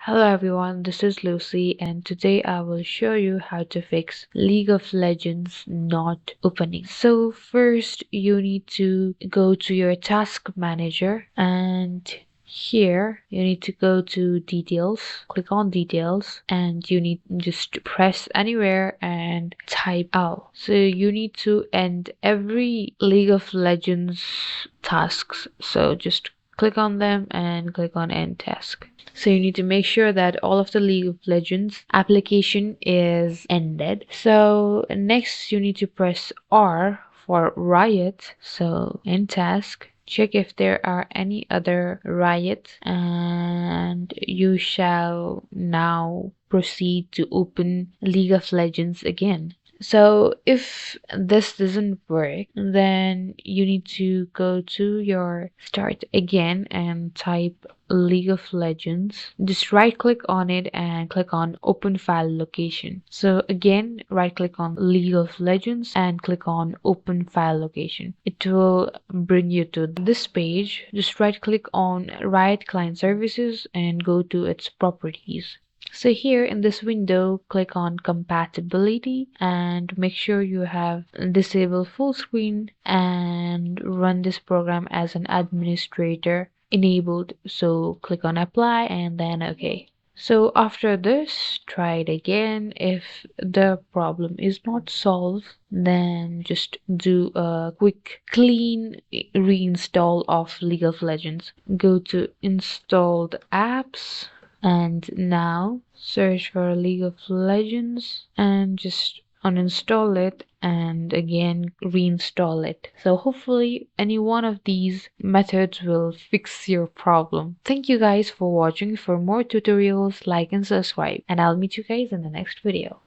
Hello everyone, this is Lucy and today I will show you how to fix League of Legends not opening. So first you need to go to your task manager and here you need to go to details, click on details and you need just press anywhere and type out. So you need to end every League of Legends tasks. So just click on them and click on end task. So you need to make sure that all of the League of Legends application is ended. So next you need to press R for Riot. So end task. Check if there are any other Riot and you shall now proceed to open League of Legends again. So if this doesn't work, then you need to go to your start again and type League of Legends. Just right click on it and click on open file location. So again, right click on League of Legends and click on open file location. It will bring you to this page. Just right click on Riot Client Services and go to its properties. So here in this window, click on compatibility and make sure you have disabled full screen and run this program as an administrator enabled. So click on apply and then OK. So after this, try it again. If the problem is not solved, then just do a quick clean reinstall of League of Legends. Go to installed apps and now search for League of Legends and just uninstall it and again reinstall it. So hopefully any one of these methods will fix your problem. Thank you guys for watching. For more tutorials, like and subscribe, and I'll meet you guys in the next video.